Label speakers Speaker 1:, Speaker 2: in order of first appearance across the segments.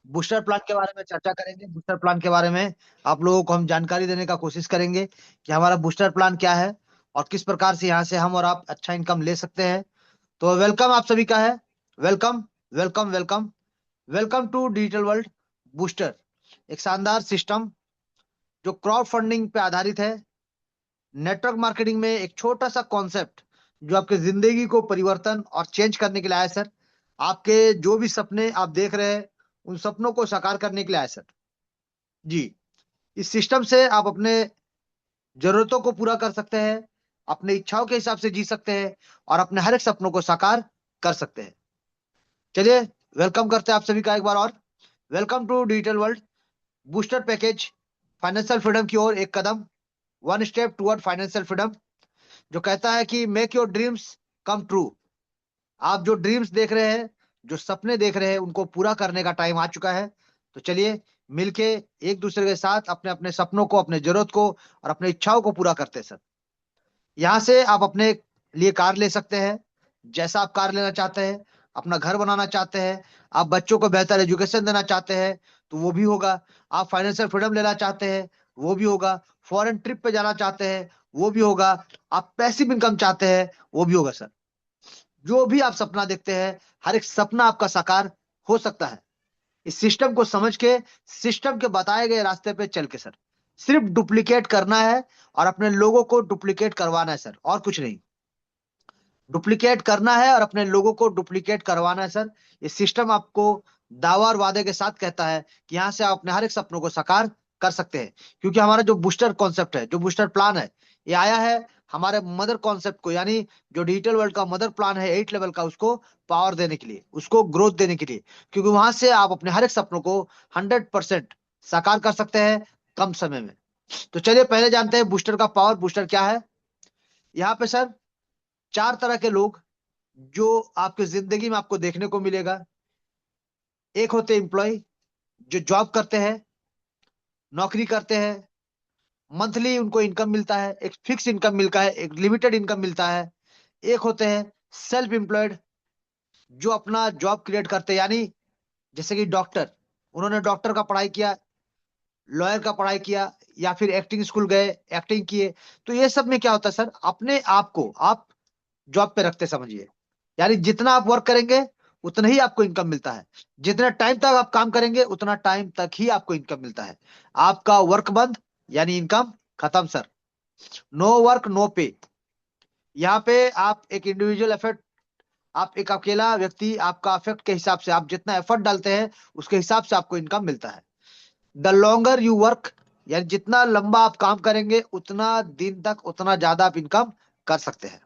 Speaker 1: Booster plan के बारे में चर्चा करेंगे। बूस्टर प्लान के बारे में आप लोगों को हम जानकारी देने का कोशिश करेंगे कि हमारा बूस्टर प्लान क्या है और किस प्रकार से यहाँ से हम और आप अच्छा इनकम ले सकते हैं। तो वेलकम आप सभी का है। Welcome, welcome, welcome, welcome to digital world booster. एक शानदार सिस्टम जो क्राउड फंडिंग पे आधारित है। नेटवर्क मार्केटिंग में एक छोटा सा कॉन्सेप्ट जो आपकी जिंदगी को परिवर्तन और चेंज करने के लिए आया सर। आपके जो भी सपने आप देख रहे हैं उन सपनों को साकार करने के लिए आया सर। जी, इस सिस्टम से आप अपने जरूरतों को पूरा कर सकते हैं, अपने इच्छाओं के हिसाब से जी सकते हैं और अपने हर एक सपनों को साकार कर सकते हैं। चलिए, वेलकम करते हैं आप सभी का एक बार और। Welcome to digital world booster package. Financial freedom की ओर एक कदम, one step toward financial freedom, जो कहता है कि make your dreams come true. आप जो ड्रीम्स देख रहे हैं, जो सपने देख रहे हैं, उनको पूरा करने का टाइम आ चुका है। तो चलिए मिलके एक दूसरे के साथ अपने अपने सपनों को, अपने जरूरत को और अपने इच्छाओं को पूरा करते हैं सर। यहाँ से आप अपने लिए कार ले सकते हैं, जैसा आप कार लेना चाहते हैं। अपना घर बनाना चाहते हैं, आप बच्चों को बेहतर एजुकेशन देना चाहते हैं, तो वो भी होगा। आप फाइनेंशियल फ्रीडम लेना चाहते हैं, वो भी होगा। फॉरेन ट्रिप पे जाना चाहते हैं, वो भी होगा। आप पैसिव इनकम चाहते हैं, वो भी होगा सर। जो भी आप सपना देखते हैं, हर एक सपना आपका साकार हो सकता है। इस सिस्टम को समझ के, सिस्टम के बताए गए रास्ते पे चल के सर। सिर्फ डुप्लीकेट करना है और अपने लोगों को डुप्लीकेट करवाना है सर, और कुछ नहीं। डुप्लीकेट करना है और अपने लोगों को डुप्लीकेट करवाना है सर। ये सिस्टम आपको दावा और वादे के साथ कहता है कि यहाँ से आप अपने हर एक सपनों को साकार कर सकते हैं। क्योंकि हमारा जो बूस्टर कॉन्सेप्ट है, जो बूस्टर प्लान है, ये आया है हमारे मदर कॉन्सेप्ट को, यानी जो डिजिटल वर्ल्ड का मदर प्लान है 8 लेवल का, उसको पावर देने के लिए, उसको ग्रोथ देने के लिए। क्योंकि वहां से आप अपने हर एक सपनों को 100% साकार कर सकते हैं कम समय में। तो चलिए पहले जानते हैं बूस्टर का पावर, बूस्टर क्या है। यहाँ पे सर 4 तरह के लोग जो आपकी जिंदगी में आपको देखने को मिलेगा। एक होते एम्प्लॉय, जो जॉब करते हैं, नौकरी करते हैं, मंथली उनको इनकम मिलता है, एक फिक्स इनकम मिलता है, एक लिमिटेड इनकम मिलता है। एक होते हैं सेल्फ एम्प्लॉयड, जो अपना जॉब क्रिएट करते हैं, यानी जैसे कि डॉक्टर, उन्होंने डॉक्टर का पढ़ाई किया, लॉयर का पढ़ाई किया, या फिर एक्टिंग स्कूल गए, एक्टिंग किए। तो ये सब में क्या होता है सर, अपने आप को आप जॉब पे रखते समझिए। यानी जितना आप वर्क करेंगे उतना ही आपको इनकम मिलता है। जितना टाइम तक आप काम करेंगे उतना टाइम तक ही आपको इनकम मिलता है। आपका वर्क बंद, यानी इनकम खत्म सर। नो वर्क नो पे। यहाँ पे आप एक इंडिविजुअल एफर्ट, आप एक अकेला व्यक्ति, आपका एफर्ट के हिसाब से, आप जितना एफर्ट डालते हैं उसके हिसाब से आपको इनकम मिलता है। द लॉन्गर यू वर्क, यानी जितना लंबा आप काम करेंगे उतना दिन तक उतना ज्यादा आप इनकम कर सकते हैं।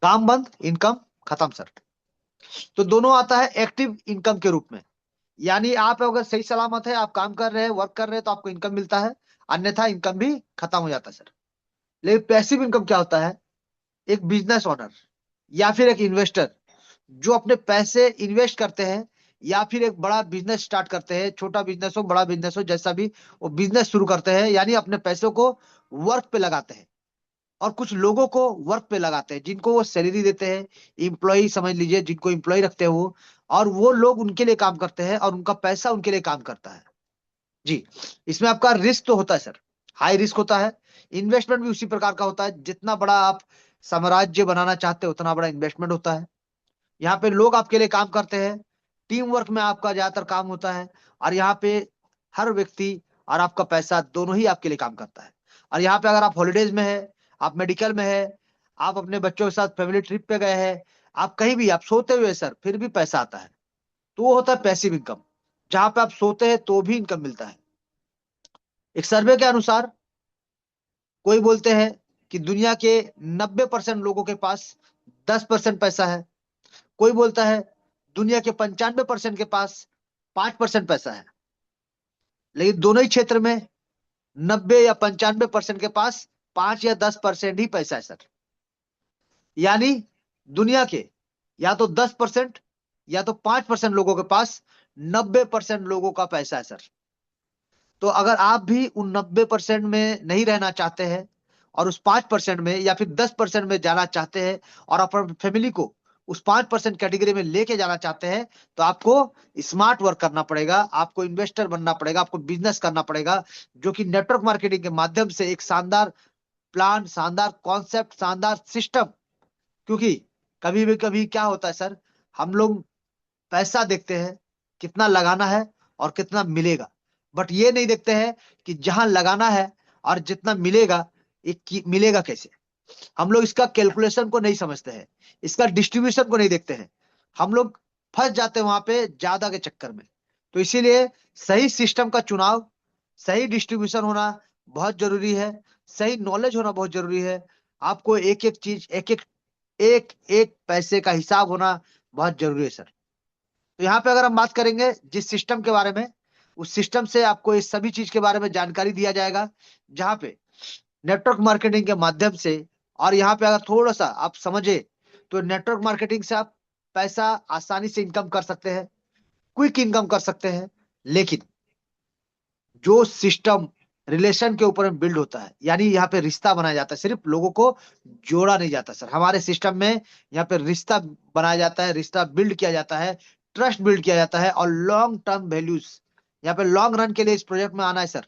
Speaker 1: काम बंद, इनकम खत्म सर। तो दोनों आता है एक्टिव इनकम के रूप में। यानी आप अगर सही सलामत है, आप काम कर रहे हैं, वर्क कर रहे हैं, तो आपको इनकम मिलता है। अन्यथा इनकम भी खत्म हो जाता है सर। लेकिन पैसिव इनकम क्या होता है, एक बिजनेस ओनर या फिर एक इन्वेस्टर जो अपने पैसे इन्वेस्ट करते हैं, या फिर एक बड़ा बिजनेस स्टार्ट करते हैं, छोटा बिजनेस हो बड़ा बिजनेस हो जैसा भी, वो बिजनेस शुरू करते हैं, यानी अपने पैसों को वर्क पे लगाते हैं। और कुछ लोगों को वर्क पे लगाते हैं, जिनको वो सैलरी देते हैं, इम्प्लॉय समझ लीजिए, जिनको इम्प्लॉय रखते हैं वो। और वो लोग उनके लिए काम करते हैं और उनका पैसा उनके लिए काम करता है। जी, इसमें आपका रिस्क तो होता है सर, हाई रिस्क होता है। इन्वेस्टमेंट भी उसी प्रकार का होता है, जितना बड़ा आप साम्राज्य बनाना चाहते हैं उतना बड़ा इन्वेस्टमेंट होता है। यहाँ पे लोग आपके लिए काम करते हैं, टीम वर्क में आपका ज्यादातर काम होता है। और यहाँ पे हर व्यक्ति और आपका पैसा दोनों ही आपके लिए काम करता है। और यहाँ पे अगर आप हॉलीडेज में है, आप मेडिकल में है, आप अपने बच्चों के साथ फैमिली ट्रिप पे गए हैं, आप कहीं भी आप सोते हुए सर फिर भी पैसा आता है। तो वो होता है पैसिव इनकम, जहां पे आप सोते हैं तो भी इनकम मिलता है। एक सर्वे के अनुसार कोई बोलते हैं कि दुनिया के 90% लोगों के पास 10% पैसा है। कोई बोलता है दुनिया के 95% के पास 5% पैसा है। लेकिन दोनों ही क्षेत्र में 90 या 95% के पास 5 या 10% ही पैसा है सर। यानी दुनिया के या तो 10% या तो 5% लोगों के पास 90% लोगों का पैसा है सर। तो अगर आप भी उन 90% में नहीं रहना चाहते हैं और उस 5% में या फिर 10% में जाना चाहते हैं और अपनी फैमिली को उस 5% कैटेगरी में लेके जाना चाहते हैं, तो आपको स्मार्ट वर्क करना पड़ेगा, आपको इन्वेस्टर बनना पड़ेगा, आपको बिजनेस करना पड़ेगा, जो कि नेटवर्क मार्केटिंग के माध्यम से एक शानदार प्लान, शानदार कॉन्सेप्ट, शानदार सिस्टम। क्योंकि कभी भी कभी क्या होता है सर, हम लोग पैसा देखते हैं कितना लगाना है और कितना मिलेगा, बट ये नहीं देखते हैं कि जहां लगाना है और जितना मिलेगा, मिलेगा कैसे। हम लोग इसका कैलकुलेशन को नहीं समझते हैं, इसका डिस्ट्रीब्यूशन को नहीं देखते हैं, हम लोग फंस जाते हैं वहां पे ज्यादा के चक्कर में। तो इसीलिए सही सिस्टम का चुनाव, सही डिस्ट्रीब्यूशन होना बहुत जरूरी है, सही नॉलेज होना बहुत जरूरी है। आपको एक एक चीज, एक एक पैसे का हिसाब होना बहुत जरूरी है सर। तो यहाँ पे अगर हम बात करेंगे जिस सिस्टम के बारे में, उस सिस्टम से आपको इस सभी चीज के बारे में जानकारी दिया जाएगा, जहाँ पे नेटवर्क मार्केटिंग के माध्यम से। और यहाँ पे अगर थोड़ा सा आप समझे, तो नेटवर्क मार्केटिंग से आप पैसा आसानी से इनकम कर सकते हैं, क्विक इनकम कर सकते हैं। लेकिन जो सिस्टम रिलेशन के ऊपर में बिल्ड होता है, यानी यहाँ पे रिश्ता बनाया जाता है, सिर्फ लोगों को जोड़ा नहीं जाता सर। हमारे सिस्टम में यहाँ पे रिश्ता बनाया जाता है, रिश्ता बिल्ड किया जाता है, ट्रस्ट बिल्ड किया जाता है, और लॉन्ग टर्म वैल्यूज। यहाँ पे लॉन्ग रन के लिए इस प्रोजेक्ट में आना है सर,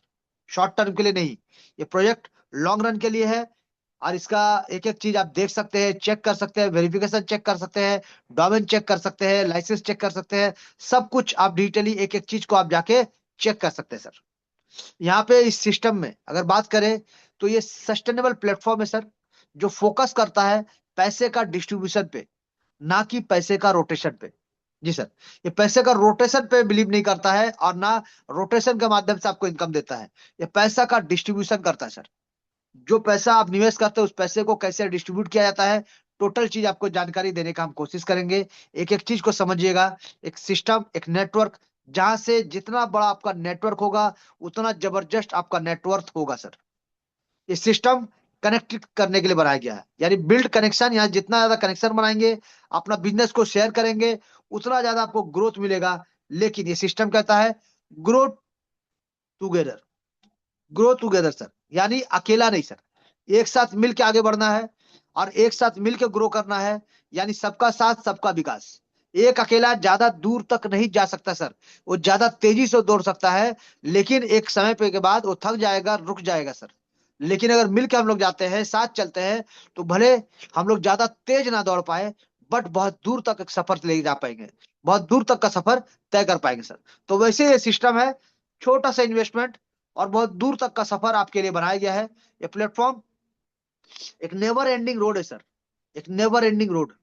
Speaker 1: शॉर्ट टर्म के लिए नहीं। ये प्रोजेक्ट लॉन्ग रन के लिए है, और इसका एक एक चीज आप देख सकते हैं, चेक कर सकते हैं, वेरिफिकेशन चेक कर सकते हैं, डोमेन चेक कर सकते हैं, लाइसेंस चेक कर सकते हैं। सब कुछ आप डिटेली एक एक चीज को आप जाके चेक कर सकते हैं सर। यहाँ पे इस सिस्टम में अगर बात करें, तो ये सस्टेनेबल प्लेटफॉर्म है सर, जो फोकस करता है पैसे का डिस्ट्रीब्यूशन पे, ना कि पैसे का रोटेशन पे। जी सर, ये पैसे का रोटेशन पे बिलीव नहीं करता है, और ना रोटेशन के माध्यम से आपको इनकम देता है। ये पैसा का डिस्ट्रीब्यूशन करता है सर। जो पैसा आप निवेश करते हैं, उस पैसे को कैसे डिस्ट्रीब्यूट किया जाता है, टोटल चीज आपको जानकारी देने का हम कोशिश करेंगे। एक एक चीज को समझिएगा। एक सिस्टम, एक नेटवर्क, जहां से जितना बड़ा आपका नेटवर्क होगा, उतना जबरदस्त आपका नेटवर्थ होगा सर। ये सिस्टम कनेक्ट करने के लिए बनाया गया है, यानी बिल्ड कनेक्शन। यहाँ जितना ज्यादा कनेक्शन बनाएंगे, अपना बिजनेस को शेयर करेंगे, उतना ज्यादा आपको ग्रोथ मिलेगा। लेकिन ये सिस्टम कहता है grow together, grow together sir, यानी अकेला नहीं सर। एक साथ मिलके आगे बढ़ना है, और एक साथ मिलके ग्रो करना है, यानी सबका साथ सबका विकास। एक अकेला ज्यादा दूर तक नहीं जा सकता सर, वो ज्यादा तेजी से दौड़ सकता है, लेकिन एक समय पे के बाद वो थक जाएगा, रुक जाएगा सर। लेकिन अगर मिलके हम लोग जाते हैं, साथ चलते हैं, तो भले हम लोग ज्यादा तेज ना दौड़ पाए, बट बहुत दूर तक एक सफर ले जा पाएंगे, बहुत दूर तक का सफर तय कर पाएंगे सर। तो वैसे ये सिस्टम है, छोटा सा इन्वेस्टमेंट और बहुत दूर तक का सफर आपके लिए बनाया गया है। ये प्लेटफॉर्म एक नेवर एंडिंग रोड है सर, एक नेवर एंडिंग रोड।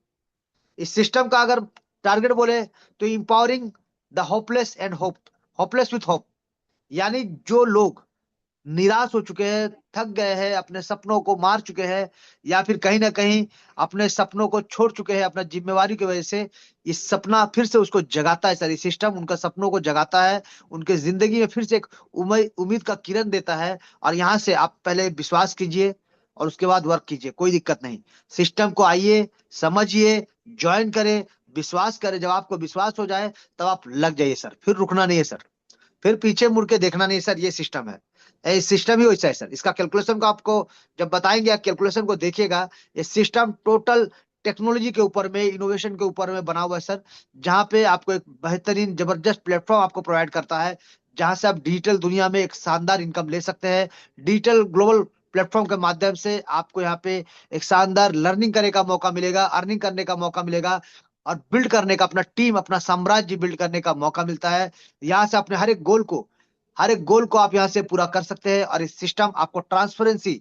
Speaker 1: इस सिस्टम का अगर टारगेट बोले, तो empowering the hopeless and hope, hopeless with hope. यानी जो लोग निराश हो चुके हैं, थक गए हैं, अपने सपनों को मार चुके हैं, या फिर कहीं ना कहीं अपने सपनों को छोड़ चुके हैं अपना जिम्मेवारी की वजह से, ये सपना फिर से उसको जगाता है सर। ये सिस्टम उनका सपनों को जगाता है, उनके जिंदगी में फिर से एक उम्मीद का किरण देता है। और यहाँ से आप पहले विश्वास कीजिए, और उसके बाद वर्क कीजिए, कोई दिक्कत नहीं। सिस्टम को आइए, समझिए, ज्वाइन करें, विश्वास करें। जब आपको विश्वास हो जाए, तब आप लग जाइए सर, फिर रुकना नहीं है सर, फिर पीछे मुड़ के देखना नहीं सर। ये सिस्टम है, ये सिस्टम ही वैसा है सर। इसका कैलकुलेशन को आपको जब बताएंगे, आप कैलकुलेशन को देखिएगा। ये सिस्टम टोटल टेक्नोलॉजी के ऊपर में, इनोवेशन के ऊपर में बना हुआ है सर, जहाँ पे आपको एक बेहतरीन जबरदस्त प्लेटफॉर्म आपको प्रोवाइड करता है, जहां से आप डिजिटल दुनिया में एक शानदार इनकम ले सकते हैं। डिजिटल ग्लोबल प्लेटफॉर्म के माध्यम से आपको यहाँ पे एक शानदार लर्निंग करने का मौका मिलेगा, अर्निंग करने का मौका मिलेगा, और बिल्ड करने का, अपना टीम, अपना साम्राज्य बिल्ड करने का मौका मिलता है। यहाँ से अपने हर एक गोल को आप यहाँ से पूरा कर सकते हैं। और इस सिस्टम आपको ट्रांसपेरेंसी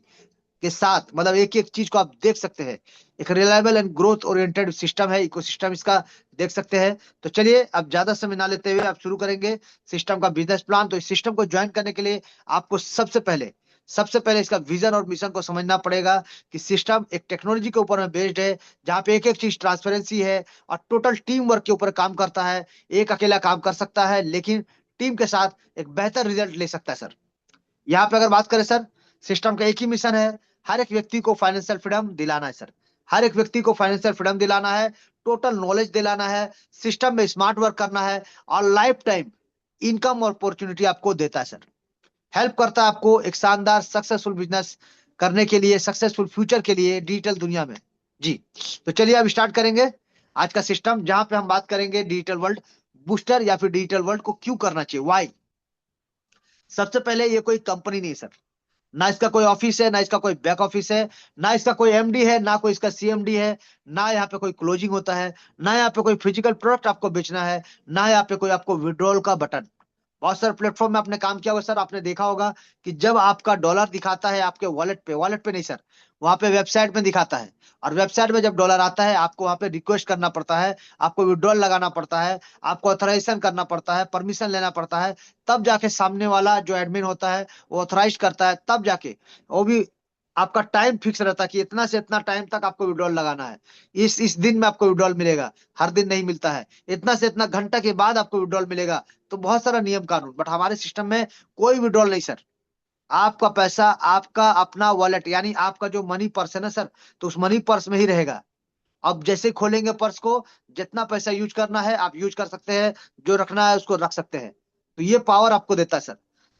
Speaker 1: के साथ, मतलब एक एक चीज को आप देख सकते हैं। एक reliable and growth oriented system है, इकोसिस्टम इसका देख सकते हैं। तो चलिए, अब ज्यादा समय ना लेते हुए आप शुरू करेंगे सिस्टम का बिजनेस प्लान। तो इस सिस्टम को ज्वाइन करने के लिए आपको सबसे पहले इसका विजन और मिशन को समझना पड़ेगा, कि सिस्टम एक टेक्नोलॉजी के ऊपर में बेस्ड है, जहाँ पे एक एक चीज ट्रांसपेरेंसी है, और टोटल टीम वर्क के ऊपर काम करता है। एक अकेला काम कर सकता है, लेकिन टीम के साथ एक बेहतर रिजल्ट ले सकता है सर। यहाँ पे अगर बात करें सर, सिस्टम का एक ही मिशन है, हर एक व्यक्ति को फाइनेंशियल फ्रीडम दिलाना है सर। हर एक व्यक्ति को फाइनेंशियल फ्रीडम दिलाना है, टोटल नॉलेज दिलाना है, सिस्टम में स्मार्ट वर्क करना है, और लाइफ टाइम इनकम और अपॉर्चुनिटी आपको देता है सर। हेल्प करता है आपको एक शानदार सक्सेसफुल बिजनेस करने के लिए, सक्सेसफुल फ्यूचर के लिए डिजिटल दुनिया में। जी, तो चलिए अब स्टार्ट करेंगे। आज का सिस्टम जहां पे हम बात करेंगे डिजिटल वर्ल्ड बूस्टर या फिर डिजिटल वर्ल्ड को क्यों करना चाहिए, वाई। सबसे पहले ये कोई कंपनी नहीं है सर, ना इसका कोई ऑफिस है, ना इसका कोई बैक ऑफिस है, ना इसका कोई एमडी है, ना कोई इसका सीएमडी है, ना यहाँ पे कोई क्लोजिंग होता है, ना यहाँ पे कोई फिजिकल प्रोडक्ट आपको बेचना है, ना यहाँ पे कोई आपको विड्रॉल का बटन। बहुत सारे प्लेटफॉर्म में आपने काम किया होगा सर, आपने देखा होगा कि जब आपका डॉलर दिखाता है आपके वॉलेट पे नहीं सर, वहां पे वेबसाइट में दिखाता है। और वेबसाइट में जब डॉलर आता है आपको वहां पे रिक्वेस्ट करना पड़ता है, आपको विड्रॉल लगाना पड़ता है, आपको ऑथराइजेशन करना पड़ता है, परमिशन लेना पड़ता है, तब जाके सामने वाला जो एडमिन होता है वो ऑथराइज करता है, तब जाके वो भी आपका टाइम फिक्स रहता है कि इतना से इतना टाइम तक आपको विड्रॉल लगाना है, इस दिन में आपको विड्रॉल मिलेगा। हर दिन नहीं मिलता है, इतना से इतना घंटा के बाद आपको विड्रॉल मिलेगा। तो बहुत सारा नियम कानून, बट हमारे सिस्टम में कोई विड्रॉल नहीं सर। आपका पैसा आपका अपना वॉलेट यानी आपका जो मनी पर्स है ना सर, तो उस मनी पर्स में ही रहेगा। अब जैसे ही खोलेंगे पर्स को, जितना पैसा यूज करना है आप यूज कर सकते हैं, जो रखना है उसको रख सकते हैं। तो ये पावर आपको देता है सर,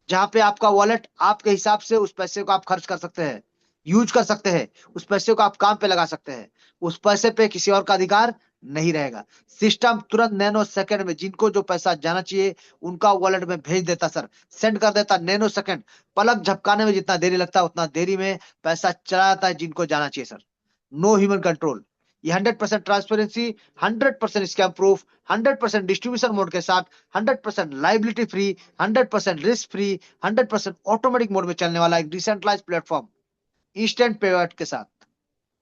Speaker 1: जहां पे आपका वॉलेट आपके हिसाब से उस पैसे को आप खर्च कर सकते हैं, यूज कर सकते हैं, उस पैसे को आप काम पे लगा सकते हैं। उस पैसे पे किसी और का अधिकार नहीं रहेगा। सिस्टम तुरंत नैनो सेकंड में जिनको जो पैसा जाना चाहिए उनका वॉलेट में भेज देता सर, सेंड कर देता नैनो सेकंड। पलक झपकाने में जितना देरी लगता है उतना देरी में पैसा चला जाता है जिनको जाना चाहिए सर। No human control. ये 100% transparency, 100% scam proof, 100% distribution mode के साथ, 100% liability free, 100% risk free, 100% automatic mode में चलने वाला एक डिसेंट्रलाइज प्लेटफॉर्म, इंस्टेंट पेआउट के साथ,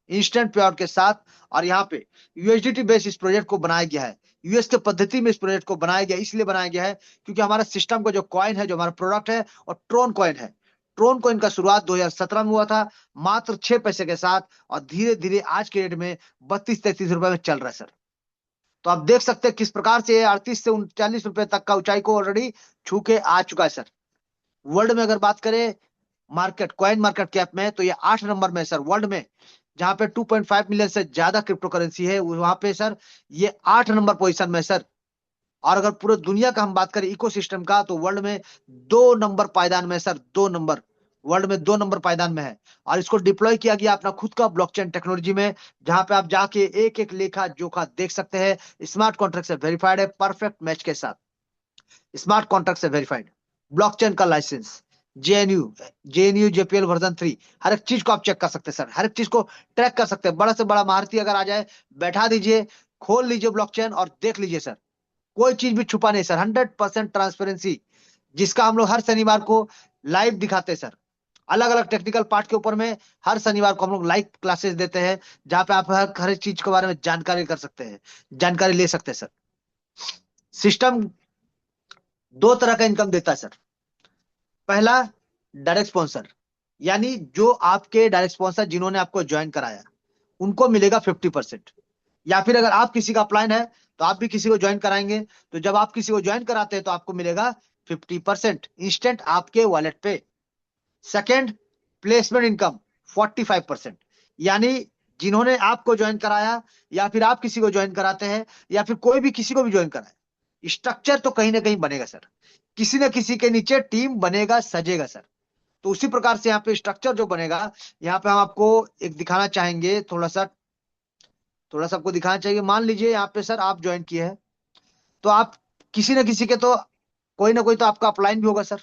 Speaker 1: इंस्टेंट पेआउट के साथ। और यहाँ पे यूएसडीटी बेस इस प्रोजेक्ट को बनाया गया है। यूएस के पद्धति में इस प्रोजेक्ट को बनाया गया, इसलिए बनाया गया है क्योंकि हमारा सिस्टम का जो कॉइन है, जो हमारा प्रोडक्ट है, और ट्रोन कॉइन है। ट्रोन कॉइन का शुरुआत 2017 में हुआ था, मात्र 6 पैसे के साथ, और धीरे धीरे आज के डेट में 32-33 रुपए में चल रहा है सर। तो आप देख सकते हैं किस प्रकार से 38 से 39 रुपए तक का ऊंचाई को ऑलरेडी छू के आ चुका है सर। वर्ल्ड में अगर बात करें मार्केट कॉइन मार्केट कैप में, तो ये 8 नंबर में है सर वर्ल्ड में। जहां पे 2.5 मिलियन से ज्यादा क्रिप्टो करेंसी है, वहां पे सर ये 8 नंबर पोजीशन में है सर। और अगर पूरे दुनिया का हम बात करें इकोसिस्टम का, तो वर्ल्ड में 2 नंबर पायदान में है सर, 2 नंबर। वर्ल्ड में 2 नंबर पायदान में है। और इसको डिप्लॉय किया गया अपना खुद का ब्लॉकचेन टेक्नोलॉजी में, जहां पे आप जाके एक एक लेखा जोखा देख सकते हैं। स्मार्ट कॉन्ट्रैक्ट से वेरीफाइड है, परफेक्ट मैच के साथ, स्मार्ट कॉन्ट्रैक्ट से वेरीफाइड, ब्लॉकचेन का licence, JNU JNU JPL version 3, हर एक चीज को आप चेक कर सकते हैं सर, हर एक चीज को ट्रैक कर सकते हैं। बड़ा से बड़ा महारथी अगर आ जाए, बैठा दीजिए, खोल लीजिए ब्लॉकचेन और देख लीजिए सर, कोई चीज भी छुपा नहीं सर, 100% ट्रांसपेरेंसी, जिसका हम लोग हर शनिवार को लाइव दिखाते हैं सर। अलग अलग टेक्निकल पार्ट के ऊपर में हर शनिवार को हम लोग लाइव क्लासेस देते हैं, जहां पे आप हर एक चीज के बारे में जानकारी कर सकते हैं, जानकारी ले सकते हैं सर। सिस्टम 2 तरह का इनकम देता है सर। पहला, डायरेक्ट स्पॉन्सर, यानी जो आपके डायरेक्ट स्पॉन्सर जिन्होंने आपको ज्वाइन कराया उनको मिलेगा 50%। या फिर अगर आप किसी का अपलाइन है तो आप भी किसी को ज्वाइन कराएंगे, तो जब आप किसी को ज्वाइन कराते हैं तो आपको मिलेगा 50% इंस्टेंट आपके वॉलेट पे। सेकेंड, प्लेसमेंट इनकम 45%, यानी जिन्होंने आपको ज्वाइन कराया या फिर आप किसी को ज्वाइन कराते हैं या फिर कोई भी किसी को भी ज्वाइन कराए, स्ट्रक्चर तो कहीं ना कहीं बनेगा सर, किसी न किसी के नीचे टीम बनेगा सजेगा सर। तो उसी प्रकार से यहाँ पे स्ट्रक्चर जो बनेगा, यहाँ पे हम आपको एक दिखाना चाहेंगे, थोड़ा सा आपको दिखाना चाहिए। मान लीजिए यहाँ पे सर आप ज्वाइन किए हैं, तो आप किसी न किसी के तो कोई ना कोई तो आपका अपलाइन भी होगा सर।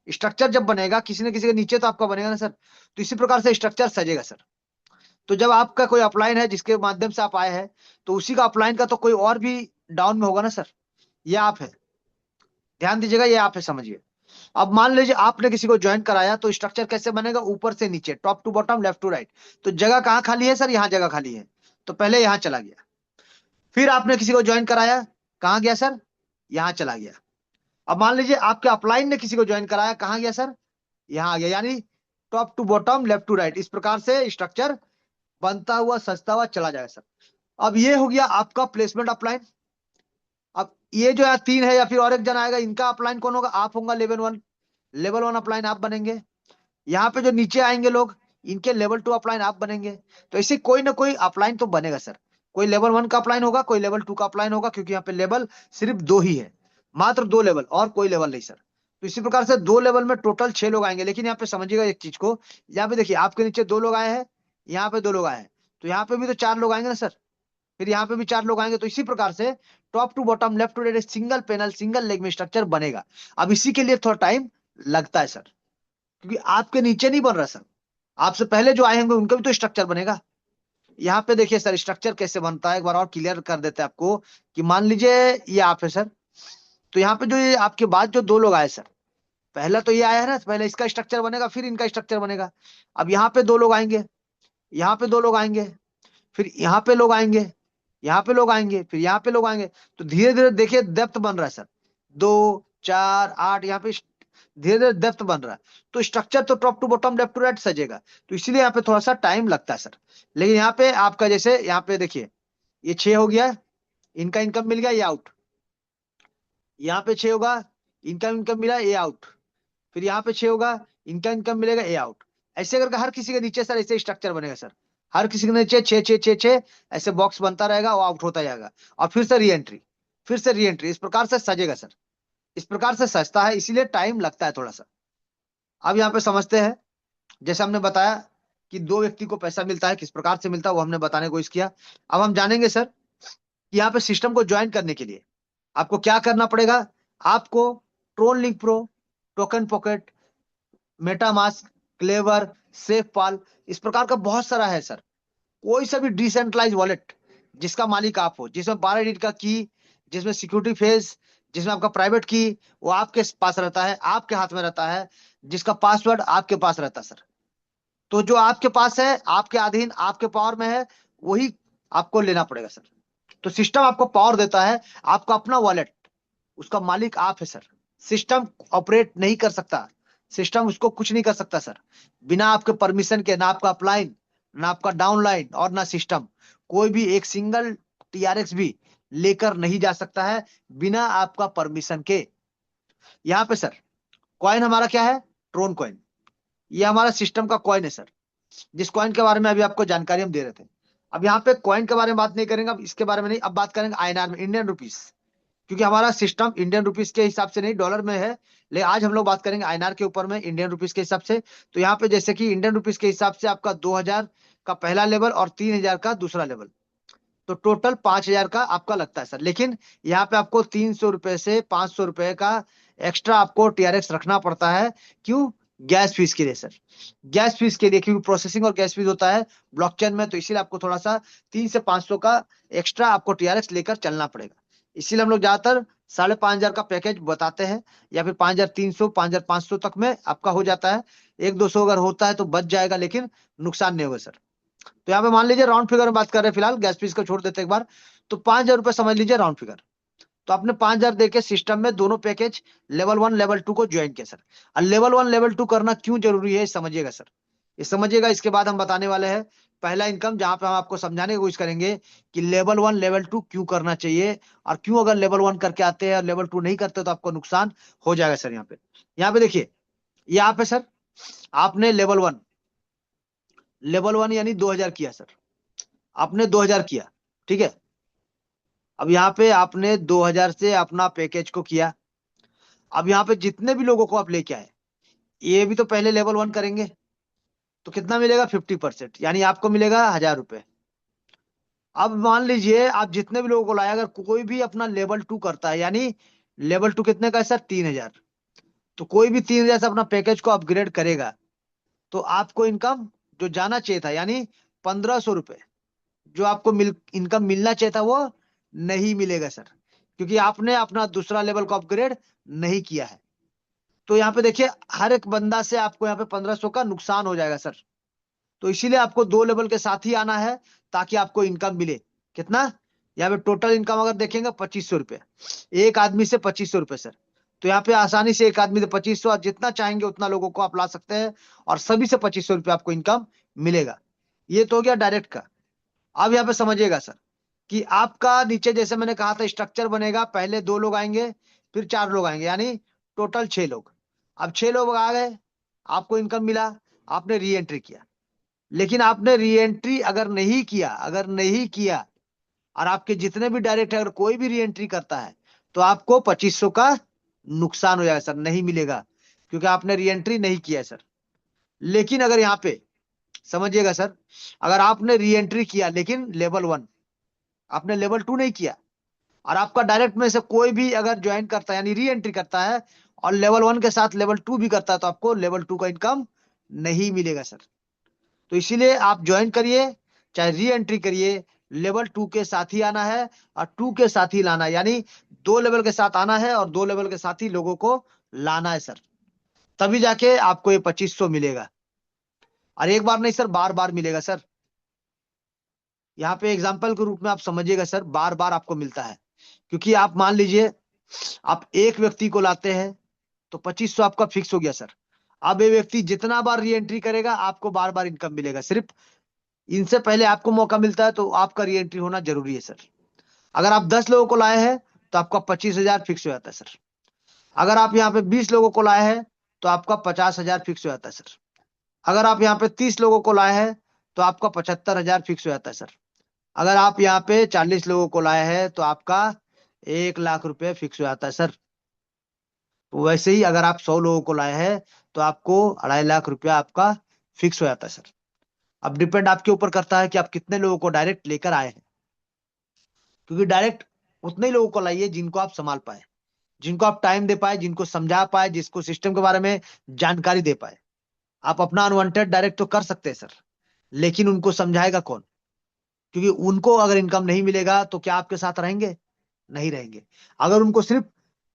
Speaker 1: स्ट्रक्चर जब बनेगा किसी न किसी के नीचे तो आपका बनेगा ना सर, तो इसी प्रकार से स्ट्रक्चर सजेगा सर। तो जब आपका कोई अपलाइन है जिसके माध्यम से आप आए हैं, तो उसी का अपलाइन का तो कोई और भी डाउन में होगा ना सर। ये आप है, ध्यान दीजिएगा, ये आप है, समझिए। अब मान लीजिए आपने किसी को ज्वाइन कराया, तो स्ट्रक्चर कैसे बनेगा, ऊपर से नीचे, top to bottom, left to right. तो जगह कहाँ खाली है सर, यहाँ जगह खाली है, तो पहले यहाँ चला गया। फिर आपने किसी को ज्वाइन कराया, कहाँ गया सर, यहाँ चला गया। अब मान लीजिए आपके अपलाइन ने किसी को ज्वाइन कराया, कहाँ गया सर, यहाँ आ गया, यानी top to bottom, left to right, इस प्रकार से स्ट्रक्चर बनता हुआ सजता हुआ चला जाएगा सर। अब ये हो गया आपका प्लेसमेंट अपलाइन। अब ये जो है 3 है या फिर और एक जन आएगा, इनका अपलाइन कौन होगा, आप होगा लेवल 1, लेवल 1 अपलाइन आप बनेंगे। यहाँ पे जो नीचे आएंगे लोग, इनके लेवल 2 अपलाइन आप बनेंगे। तो ऐसे कोई ना कोई अपलाइन तो बनेगा सर, कोई लेवल 1 का अपलाइन होगा, कोई लेवल 2 का अपलाइन होगा, क्योंकि यहाँ पे लेवल सिर्फ 2 ही है, मात्र 2 लेवल, और कोई लेवल नहीं सर। तो इसी प्रकार से 2 लेवल में टोटल 6 लोग आएंगे। लेकिन यहाँ पे समझिएगा एक चीज को, यहाँ पे देखिए आपके नीचे 2 लोग आए हैं, यहाँ पे 2 लोग आए हैं, तो यहाँ पे भी तो 4 लोग आएंगे ना सर। फिर यहाँ पे भी 4 लोग आएंगे। तो इसी प्रकार से top to bottom, left to right, single panel single leg में स्ट्रक्चर बनेगा। अब इसी के लिए थोड़ा टाइम लगता है सर, क्योंकि आपके नीचे नहीं बन रहा सर, आपसे पहले जो आए होंगे उनका भी तो स्ट्रक्चर बनेगा। यहाँ पे देखिए सर, स्ट्रक्चर कैसे बनता है एक बार और क्लियर कर देते हैं आपको। कि मान लीजिए ये आप है सर, तो यहाँ पे जो ये आपके बाद जो 2 लोग आए सर, पहला तो ये आया है ना, पहले इसका स्ट्रक्चर बनेगा फिर इनका स्ट्रक्चर बनेगा। अब यहाँ पे 2 लोग आएंगे, यहाँ पे 2 लोग आएंगे, फिर यहाँ पे लोग आएंगे, यहाँ पे लोग आएंगे, फिर यहाँ पे लोग आएंगे। तो धीरे धीरे देखिए डेप्थ बन रहा है सर, 2 4 8, यहाँ पे धीरे धीरे डेप्थ बन रहा है। तो स्ट्रक्चर तो top to bottom left to right सजेगा, तो इसीलिए यहाँ पे थोड़ा सा टाइम लगता है सर। लेकिन यहाँ पे आपका जैसे यहाँ पे देखिए, ये 6 हो गया, इनका इनकम मिल गया, ये आउट। यहाँ पे 6 होगा, इनका इनकम मिला, ये आउट। फिर यहाँ पे 6 होगा, इनका इनकम मिलेगा, ये आउट। ऐसे करके हर किसी के नीचे सर ऐसे स्ट्रक्चर बनेगा सर। हर किसी के नीचे 6 6 6 6 ऐसे बॉक्स बनता रहेगा, वो आउट होता जाएगा। और फिर से री एंट्री, फिर से री एंट्री, इस प्रकार से सजेगा सर। इस प्रकार से सजता है, इसीलिए टाइम लगता है थोड़ा सा। अब यहाँ पे समझते हैं, जैसे हमने बताया कि 2 व्यक्ति को पैसा मिलता है, किस प्रकार से मिलता है वो हमने बताने की कोशिश किया। अब हम जानेंगे सर कि यहाँ पे सिस्टम को ज्वाइन करने के लिए आपको क्या करना पड़ेगा। आपको TronLink Pro, TokenPocket, MetaMask, Klever, SafePal, इस प्रकार का बहुत सारा है सर। कोई सा भी डिसेंट्रलाइज वॉलेट जिसका मालिक आप हो, जिसमें 12 डिजिट का की, जिसमें सिक्योरिटी फेज, जिसमें आपका प्राइवेट की वो आपके पास रहता है, आपके हाथ में रहता है, जिसका पासवर्ड आपके पास रहता है सर। तो जो आपके पास है, आपके अधीन, आपके पावर में है, वही आपको लेना पड़ेगा सर। तो सिस्टम आपको पावर देता है, आपका अपना वॉलेट, उसका मालिक आप है सर। सिस्टम ऑपरेट नहीं कर सकता, सिस्टम उसको कुछ नहीं कर सकता सर, बिना आपके परमिशन के। ना आपका अपलाइन, ना आपका डाउनलाइन, और ना सिस्टम कोई भी एक सिंगल टीआरएक्स भी लेकर नहीं जा सकता है बिना आपका परमिशन के। यहाँ पे सर कॉइन हमारा क्या है, ट्रोन कॉइन, ये हमारा सिस्टम का कॉइन है सर, जिस कॉइन के बारे में अभी आपको जानकारी हम दे रहे थे। अब यहाँ पे कॉइन के बारे में बात नहीं करेंगे, अब इसके बारे में नहीं, अब बात करेंगे आईएनआर में, इंडियन रुपीस। क्योंकि हमारा सिस्टम इंडियन रुपीस के हिसाब से नहीं, डॉलर में है। लेकिन आज हम लोग बात करेंगे आईएनआर के ऊपर में, इंडियन रुपीस के हिसाब से। तो यहाँ पे जैसे कि इंडियन रुपीस के हिसाब से आपका 2000 का पहला लेवल और 3000 का दूसरा लेवल, तो टोटल 5000 का आपका लगता है सर। लेकिन यहाँ पे आपको 300 रुपए से 500 रुपए का एक्स्ट्रा आपको टीआरएक्स रखना पड़ता है। क्यों? गैस फीस के लिए सर, गैस फीस के लिए, क्योंकि प्रोसेसिंग और गैस फीस होता है ब्लॉकचेन में, तो इसीलिए आपको थोड़ा सा 300 से 500 का एक्स्ट्रा आपको टीआरएक्स लेकर चलना पड़ेगा। इसीलिए हम लोग ज्यादातर 5,500 का पैकेज बताते हैं, या फिर 5,300 5,500 तक में आपका हो जाता है। 1 200 अगर होता है तो बच जाएगा, लेकिन नुकसान नहीं होगा सर। तो यहाँ पे मान लीजिए राउंड फिगर में बात कर रहे हैं, फिलहाल गैस फीस को छोड़ देते हैं एक बार। तो 5,000 रुपए समझ लीजिए राउंड फिगर। तो आपने 5,000 देके सिस्टम में दोनों पैकेज लेवल 1 लेवल 2 को ज्वाइन किया सर। और लेवल 1 लेवल 2 करना क्यों जरूरी है समझिएगा सर, ये समझिएगा। इसके बाद हम बताने वाले हैं पहला इनकम, जहां पे हम आपको समझाने की कोशिश करेंगे कि लेवल 1 लेवल 2 क्यों करना चाहिए, और क्यों अगर लेवल 1 करके आते हैं और लेवल 2 नहीं करते तो आपको नुकसान हो जाएगा सर। यहाँ पे देखिए, यहाँ पे सर आपने लेवल 1 यानी 2,000 किया सर, आपने 2,000 किया, ठीक है। अब यहाँ पे आपने 2,000 से अपना पैकेज को किया। अब यहाँ पे जितने भी लोगों को आप लेके आए, ये भी तो पहले लेवल 1 करेंगे। तो कितना मिलेगा, 50%, यानी आपको मिलेगा 1,000 रुपए। अब मान लीजिए आप जितने भी लोगों को लाए, अगर कोई भी अपना लेवल 2 करता है, यानी लेवल 2 कितने का है सर, 3,000। तो कोई भी 3,000 से अपना पैकेज को अपग्रेड करेगा, तो आपको इनकम जो जाना चाहिए था, यानी 1,500 रुपए जो आपको इनकम मिलना चाहिए था, वो नहीं मिलेगा सर, क्योंकि आपने अपना दूसरा लेवल को अपग्रेड नहीं किया है। तो यहाँ पे देखिए, हर एक बंदा से आपको यहाँ पे 1,500 का नुकसान हो जाएगा सर। तो इसीलिए आपको 2 लेवल के साथ ही आना है, ताकि आपको इनकम मिले। कितना? यहाँ पे टोटल इनकम अगर देखेंगे 2,500 रुपए, एक आदमी से 2,500 रुपए सर। तो यहाँ पे आसानी से एक आदमी से 2,500, और जितना चाहेंगे उतना लोगों को आप ला सकते हैं, और सभी से 2,500 रुपए आपको इनकम मिलेगा। ये तो हो गया डायरेक्ट का। अब यहाँ पे समझिएगा सर कि आपका नीचे जैसे मैंने कहा था स्ट्रक्चर बनेगा, पहले 2 लोग आएंगे, फिर 4 लोग आएंगे, यानी टोटल 6 लोग। अब 6 लोग आ गए, आपको इनकम मिला, आपने री एंट्री किया। लेकिन आपने री एंट्री अगर नहीं किया और आपके जितने भी डायरेक्ट है, अगर कोई भी री एंट्री करता है, तो आपको 2,500 का नुकसान हो जाएगा सर, नहीं मिलेगा, क्योंकि आपने री एंट्री नहीं किया है सर। लेकिन अगर यहाँ पे समझिएगा सर, अगर आपने री एंट्री किया लेकिन लेवल 1, आपने लेवल 2 नहीं किया, और आपका डायरेक्ट में से कोई भी अगर ज्वाइन करता है यानी री एंट्री करता है और लेवल 1 के साथ लेवल 2 भी करता है, तो आपको लेवल 2 का इनकम नहीं मिलेगा सर। तो इसीलिए आप ज्वाइन करिए, चाहे री एंट्री करिए, लेवल 2 के साथ ही आना है और 2 के साथ ही लाना है, यानी 2 लेवल के साथ आना है और 2 लेवल के साथ ही लोगों को लाना है सर। तभी जाके आपको ये 2500 मिलेगा, और एक बार नहीं सर, बार बार मिलेगा सर। यहाँ पे एग्जाम्पल के रूप में आप समझिएगा सर, बार बार आपको मिलता है। क्योंकि आप मान लीजिए आप एक व्यक्ति को लाते हैं तो 2500 आपका फिक्स हो गया सर। अब ये व्यक्ति जितना बार री एंट्री करेगा आपको बार बार इनकम मिलेगा। सिर्फ इनसे पहले आपको मौका मिलता है तो आपका री एंट्री होना जरूरी है सर। अगर आप 10 लोगों को लाए हैं तो आपका 25,000 फिक्स हो जाता है सर। अगर आप यहाँ पे 20 लोगों को लाए हैं तो आपका 50,000 फिक्स हो जाता है सर। अगर आप यहाँ पे 30 लोगों को लाए हैं तो आपका 75,000 फिक्स हो जाता है सर। अगर आप यहाँ पे 40 लोगों को लाए हैं तो आपका 1,00,000 रुपए फिक्स हो जाता है सर। तो वैसे ही अगर आप 100 लोगों को लाए हैं तो आपको 2.5 लाख रुपया आपका फिक्स हो जाता है सर। अब डिपेंड आपके ऊपर करता है कि आप कितने लोगों को डायरेक्ट लेकर आए हैं, क्योंकि डायरेक्ट उतने ही लोगों को लाइए जिनको आप संभाल पाए, जिनको आप टाइम दे पाए, जिनको समझा पाए, जिसको सिस्टम के बारे में जानकारी दे पाए। आप अपना अनवांटेड डायरेक्ट तो कर सकते हैं सर, लेकिन उनको समझाएगा कौन? क्योंकि उनको अगर इनकम नहीं मिलेगा तो क्या आपके साथ रहेंगे? नहीं रहेंगे। अगर उनको सिर्फ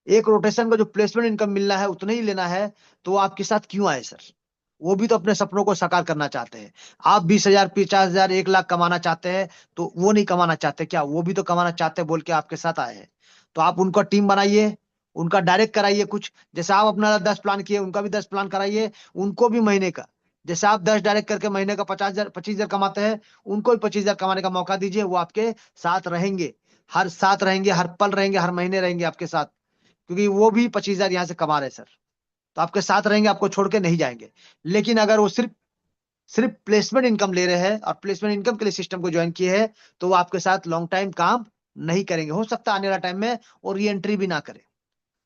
Speaker 1: एक रोटेशन का जो प्लेसमेंट इनकम मिलना है उतना ही लेना है तो वो आपके साथ क्यों आए सर? वो भी तो अपने सपनों को साकार करना चाहते हैं। आप 20,000, 50,000, 1,00,000 कमाना चाहते हैं, तो वो नहीं कमाना चाहते क्या? वो भी तो कमाना चाहते हैं बोल के आपके साथ आए हैं। तो आप उनका टीम बनाइए, उनका डायरेक्ट कराइए कुछ, जैसे आप अपना 10 प्लान किए उनका भी 10 प्लान कराइए, उनको भी महीने का, जैसे आप 10 डायरेक्ट करके महीने का 50,000, 25,000 कमाते हैं, उनको भी 25,000 कमाने का मौका दीजिए। वो आपके साथ रहेंगे, हर साथ रहेंगे, हर पल रहेंगे, हर महीने रहेंगे आपके साथ, क्योंकि वो भी 25,000 यहाँ से कमा रहे हैं सर। तो आपके साथ रहेंगे, आपको छोड़ के नहीं जाएंगे। लेकिन अगर वो सिर्फ सिर्फ प्लेसमेंट इनकम ले रहे हैं और प्लेसमेंट इनकम के लिए सिस्टम को ज्वाइन किए हैं, तो वो आपके साथ लॉन्ग टाइम काम नहीं करेंगे। हो सकता है आने वाला टाइम में और री एंट्री भी ना करे।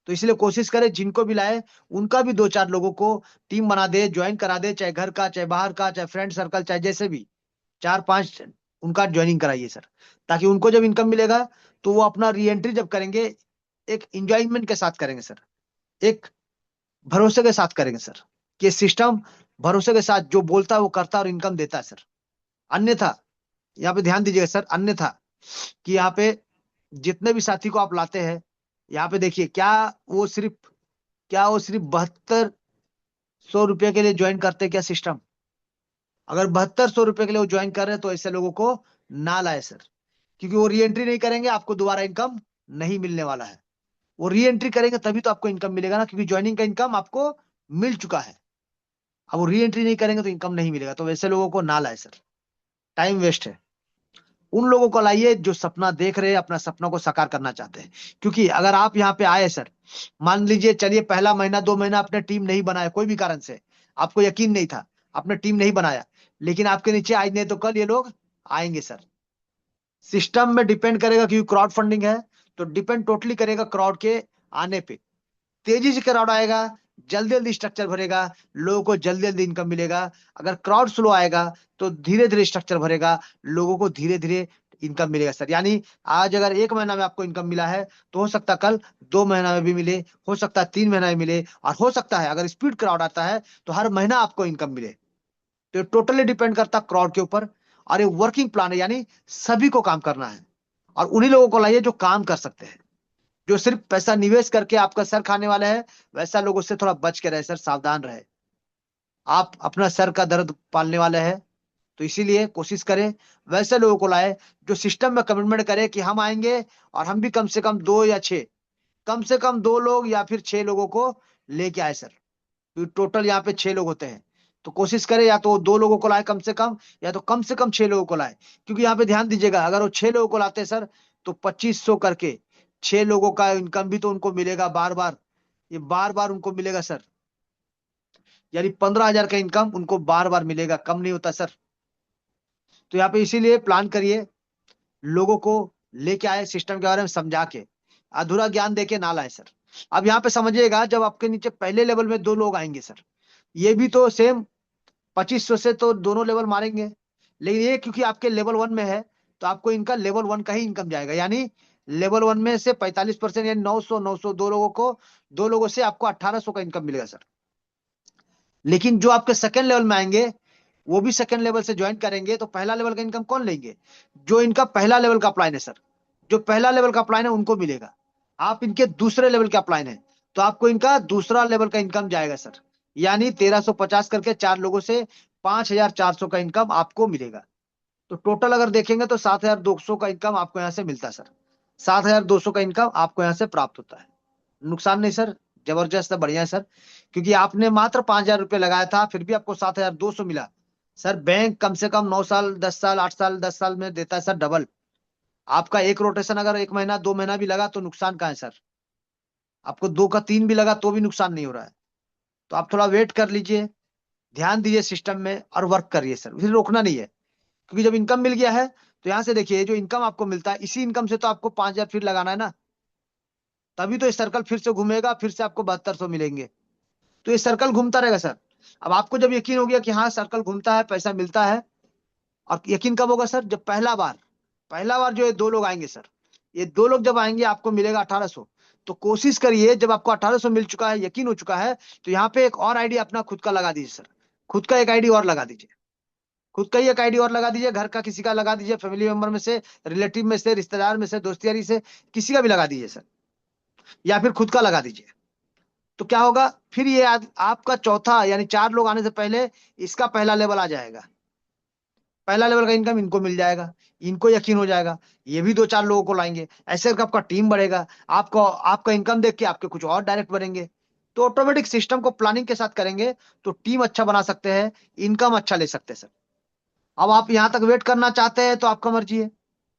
Speaker 1: तो इसलिए कोशिश करें जिनको भी लाए उनका भी 2-4 लोगों को टीम बना दे, ज्वाइन करा दे, चाहे घर का, चाहे बाहर का, चाहे फ्रेंड सर्कल, चाहे जैसे भी 4-5 उनका ज्वाइनिंग कराइए सर। ताकि उनको जब इनकम मिलेगा तो वो अपना री एंट्री जब करेंगे एक इंजॉयमेंट के साथ करेंगे सर, एक भरोसे के साथ करेंगे सर, कि सिस्टम भरोसे के साथ जो बोलता है वो करता है और इनकम देता है सर। अन्यथा, यहाँ पे ध्यान दीजिएगा सर, अन्यथा कि यहाँ पे जितने भी साथी को आप लाते हैं, यहाँ पे देखिए क्या वो सिर्फ 7200 रुपये के लिए ज्वाइन करते हैं क्या सिस्टम? अगर 7200 रुपये के लिए वो ज्वाइन कर रहे हैं तो ऐसे लोगों को ना लाए सर, क्योंकि वो री एंट्री नहीं करेंगे, आपको दोबारा इनकम नहीं मिलने वाला है। वो री एंट्री करेंगे तभी तो आपको इनकम मिलेगा ना, क्योंकि ज्वाइनिंग का इनकम आपको मिल चुका है। अब वो री एंट्री नहीं करेंगे तो इनकम नहीं मिलेगा, तो वैसे लोगों को ना लाए सर, टाइम वेस्ट है। उन लोगों को लाइए जो सपना देख रहे हैं, अपना सपना को साकार करना चाहते हैं। क्योंकि अगर आप यहाँ पे आए सर, मान लीजिए चलिए पहला महीना 2 महीना आपने टीम नहीं बनाया, कोई भी कारण से आपको यकीन नहीं था, आपने टीम नहीं बनाया, लेकिन आपके नीचे आज नहीं तो कल ये लोग आएंगे सर। सिस्टम में डिपेंड करेगा, क्योंकि क्राउड फंडिंग है, तो डिपेंड टोटली करेगा क्राउड के आने पे। तेजी से क्राउड आएगा, जल्दी जल्दी स्ट्रक्चर भरेगा, लोगों को जल्दी जल्दी इनकम मिलेगा। अगर क्राउड स्लो आएगा तो धीरे धीरे स्ट्रक्चर भरेगा, लोगों को धीरे धीरे इनकम मिलेगा सर। यानी आज अगर 1 महीना में आपको इनकम मिला है तो हो सकता है कल 2 महीना में भी मिले, हो सकता है 3 महीना में मिले, और हो सकता है अगर स्पीड क्राउड आता है तो हर महीना आपको इनकम मिले। तो टोटली डिपेंड करता है क्राउड के ऊपर। और ये वर्किंग प्लान है, यानी सभी को काम करना है, और उन्हीं लोगों को लाइए जो काम कर सकते हैं। जो सिर्फ पैसा निवेश करके आपका सर खाने वाले हैं, वैसा लोगों से थोड़ा बच के रहे सर, सावधान रहे। आप अपना सर का दर्द पालने वाले हैं, तो इसीलिए कोशिश करें वैसे लोगों को लाए जो सिस्टम में कमिटमेंट करे कि हम आएंगे और हम भी कम से कम 2 या 6, कम से कम 2 लोग या फिर 6 लोगों को लेके आए सर। क्योंकि टोटल यहाँ पे 6 लोग होते हैं, तो कोशिश करें या तो 2 लोगों को लाए कम से कम, या तो कम से कम 6 लोगों को लाए। क्योंकि यहाँ पे ध्यान दीजिएगा, अगर वो 6 लोगों को लाते हैं सर तो 2500 करके 6 लोगों का इनकम भी तो उनको मिलेगा बार बार, ये बार बार उनको मिलेगा सर। यानी 15,000 का इनकम उनको बार बार मिलेगा, कम नहीं होता सर। तो यहाँ पे इसीलिए प्लान करिए, लोगों को लेके आए, सिस्टम के बारे में समझा के, अधूरा ज्ञान देके ना लाए सर। अब यहाँ पे समझिएगा, जब आपके नीचे पहले लेवल में 2 लोग आएंगे सर, ये भी तो सेम 2500 से तो दोनों लेवल मारेंगे, लेकिन ये क्योंकि आपके लेवल 1 में है तो आपको इनका लेवल 1 का ही इनकम जाएगा। यानी लेवल 1 में से 45% यानी 900 दो लोगों से आपको 1800 का इनकम मिलेगा सर। लेकिन जो आपके सेकंड लेवल में आएंगे वो भी सेकंड लेवल से ज्वाइन करेंगे, तो पहला लेवल का इनकम कौन लेंगे? जो इनका पहला लेवल का प्लान है सर, जो पहला लेवल का प्लान है उनको मिलेगा। आप इनके दूसरे लेवल का प्लान है तो आपको इनका दूसरा लेवल का इनकम जाएगा सर। यानी 1350 करके 4 लोगों से 5400 का इनकम आपको मिलेगा। तो टोटल अगर देखेंगे तो 7200 का इनकम आपको यहाँ से मिलता है सर। 7200 का इनकम आपको यहाँ से प्राप्त होता है। नुकसान नहीं सर, जबरदस्त है, बढ़िया है सर। क्योंकि आपने मात्र 5000 रुपये लगाया था फिर भी आपको 7200 मिला। सर बैंक कम से कम 9 साल 10 साल 8 साल 10 साल में देता है सर डबल। आपका एक रोटेशन अगर 1 महीना 2 महीना भी लगा तो नुकसान कहाँ है सर? आपको 2 का 3 भी लगा तो भी नुकसान नहीं हो रहा है। तो आप थोड़ा वेट कर लीजिए, ध्यान दीजिए सिस्टम में और वर्क करिए सर, फिर रोकना नहीं है। क्योंकि जब इनकम मिल गया है तो यहाँ से देखिए जो इनकम आपको मिलता है इसी इनकम से तो आपको 5000 फिर लगाना है ना, तभी तो ये सर्कल फिर से घूमेगा, फिर से आपको 7200 मिलेंगे। तो ये सर्कल घूमता रहेगा सर। अब आपको जब यकीन हो गया कि हाँ सर्कल घूमता है पैसा मिलता है, और यकीन कब होगा सर? जब पहला बार जो ये 2 लोग आएंगे सर, ये 2 लोग जब आएंगे आपको मिलेगा 1800। तो कोशिश करिए जब आपको 1800 मिल चुका है, यकीन हो चुका है, तो यहाँ पे एक और आईडी अपना खुद का लगा दीजिए सर। खुद का एक आईडी और लगा दीजिए। खुद का ही एक आईडी और लगा दीजिए, घर का किसी का लगा दीजिए, फैमिली मेंबर में से, रिलेटिव में से, रिश्तेदार में से, दोस्त यारी से, किसी का भी लगा दीजिए सर, या फिर खुद का लगा दीजिए। तो क्या होगा फिर ये आपका चौथा यानी 4 लोग आने से पहले इसका पहला लेवल आ जाएगा। पहला लेवल का इनकम इनको मिल जाएगा, इनको यकीन हो जाएगा, ये भी 2 4 लोगों को लाएंगे, ऐसे करके आपका टीम बढ़ेगा। आपको आपका इनकम देख के आपके कुछ और डायरेक्ट बढ़ेंगे। तो ऑटोमेटिक सिस्टम को प्लानिंग के साथ करेंगे तो टीम अच्छा बना सकते हैं, इनकम अच्छा ले सकते हैं सर। अब आप यहाँ तक वेट करना चाहते हैं तो आपका मर्जी है,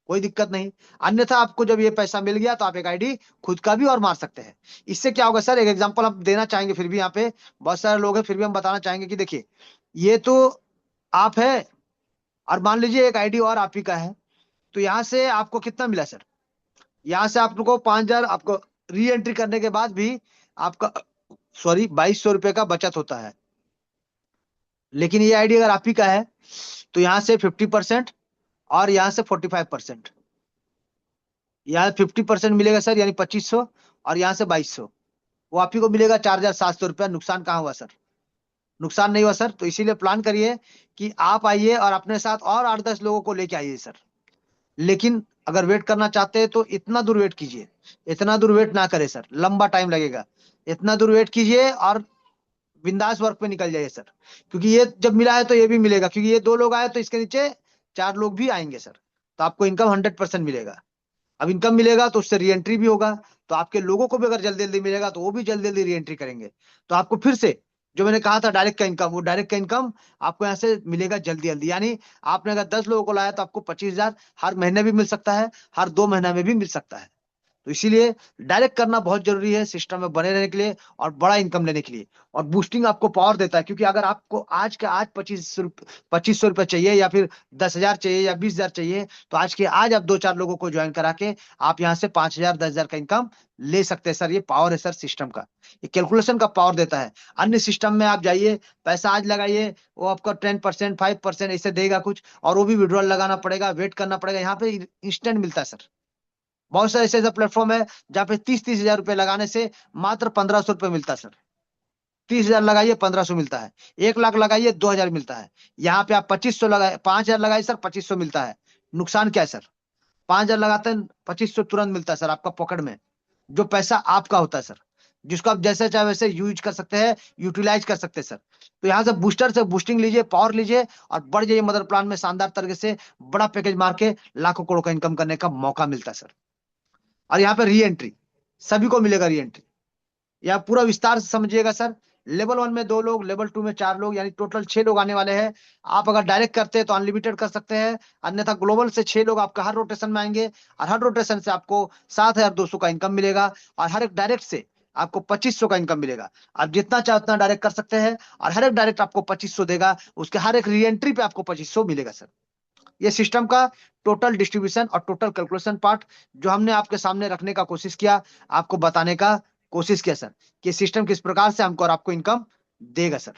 Speaker 1: कोई दिक्कत नहीं। अन्यथा आपको जब ये पैसा मिल गया तो आप एक आईडी खुद का भी और मार सकते हैं। इससे क्या होगा सर, एक एग्जांपल हम देना चाहेंगे, फिर भी यहाँ पे बहुत सारे लोग हैं फिर भी हम बताना चाहेंगे कि देखिए ये तो आप है, और मान लीजिए एक आईडी और आप ही का है। तो यहाँ से आपको कितना मिला सर? यहाँ से आपको 5000 आपको री एंट्री करने के बाद भी आपका 2200 रुपए का बचत होता है। लेकिन ये आईडी अगर आप ही का है तो यहाँ से 50% और यहाँ से 45%, यहाँ 50% मिलेगा सर यानी 2500, और यहाँ से 2200, वो आप ही को मिलेगा 4700 रुपया। नुकसान कहाँ हुआ सर? नुकसान नहीं हुआ सर। तो इसीलिए प्लान करिए कि आप आइए और अपने साथ और 8 10 लोगों को लेके आइए सर। लेकिन अगर वेट करना चाहते हैं तो इतना दूर वेट कीजिए, इतना दूर वेट ना करें सर, लंबा टाइम लगेगा। इतना दूर वेट कीजिए और बिंदास वर्क पे निकल जाइए सर। क्योंकि ये जब मिला है तो ये भी मिलेगा, क्योंकि ये 2 लोग आए तो इसके नीचे 4 लोग भी आएंगे सर। तो आपको इनकम 100% मिलेगा। अब इनकम मिलेगा तो उससे री एंट्री भी होगा। तो आपके लोगों को भी अगर जल्दी जल्दी मिलेगा तो वो भी जल्दी जल्दी री एंट्री करेंगे। तो आपको फिर से जो मैंने कहा था डायरेक्ट का इनकम, वो डायरेक्ट का इनकम आपको यहाँ से मिलेगा जल्दी जल्दी। यानी आपने अगर 10 लोगों को लाया तो आपको 25,000 हर महीने भी मिल सकता है, हर 2 महीना में भी मिल सकता है। तो इसीलिए डायरेक्ट करना बहुत जरूरी है सिस्टम में बने रहने के लिए और बड़ा इनकम लेने के लिए। और बूस्टिंग आपको पावर देता है, क्योंकि अगर आपको आज के आज 2500 रुपये चाहिए, या फिर 10,000 चाहिए, या 20,000 चाहिए, तो आज के आज आप 2 4 लोगों को ज्वाइन करा के आप यहाँ से 5,000 10,000 का इनकम ले सकते हैं सर। ये पावर है सर सिस्टम का, ये कैलकुलेशन का पावर देता है। अन्य सिस्टम में आप जाइए, पैसा आज लगाइए, वो आपका 10% 5% ऐसे देगा कुछ, और वो भी विड्रॉल लगाना पड़ेगा, वेट करना पड़ेगा। यहाँ पे इंस्टेंट मिलता है सर। बहुत सारे ऐसे ऐसे प्लेटफॉर्म है जहाँ पे 30 30 हजार रुपए लगाने से मात्र 1500 रुपये मिलता है सर। 30,000 लगाइए 1500 मिलता है, 1 लाख लगाइए 2,000 मिलता है। यहाँ पे आप 2500 लगाए, 5,000 लगाइए सर 2500 मिलता है। नुकसान क्या है सर? 5,000 लगाते हैं 2500 तुरंत मिलता है सर आपका पॉकेट में, जो पैसा आपका होता है सर, जिसको आप जैसे चाहे वैसे यूज कर सकते हैं, यूटिलाइज कर सकते हैं सर। तो यहाँ से बूस्टर से बूस्टिंग लीजिए, पावर लीजिए, और बढ़ जाइए मदर प्लान में शानदार तरीके से। बड़ा पैकेज मार के लाखों करोड़ का इनकम करने का मौका मिलता है सर। और यहाँ पे री एंट्री सभी को मिलेगा, री एंट्री या पूरा विस्तार से समझिएगा सर। लेवल 1 में 2 लोग, लेवल 2 में 4 लोग, यानी टोटल 6 लोग आने वाले हैं। आप अगर डायरेक्ट करते हैं तो अनलिमिटेड कर सकते हैं, अन्यथा ग्लोबल से 6 लोग आपका हर रोटेशन में आएंगे, और हर रोटेशन से आपको 7,200 का इनकम मिलेगा, और हर एक डायरेक्ट से आपको 2500 का इनकम मिलेगा। आप जितना चाहे उतना डायरेक्ट कर सकते हैं, और हर एक डायरेक्ट आपको 2500 देगा, उसके हर एक री एंट्री पे आपको 2500 मिलेगा सर। ये सिस्टम का टोटल डिस्ट्रीब्यूशन और टोटल कैलकुलेशन पार्ट जो हमने आपके सामने रखने का कोशिश किया, आपको बताने का कोशिश किया सर कि सिस्टम किस प्रकार से हमको और आपको इनकम देगा सर।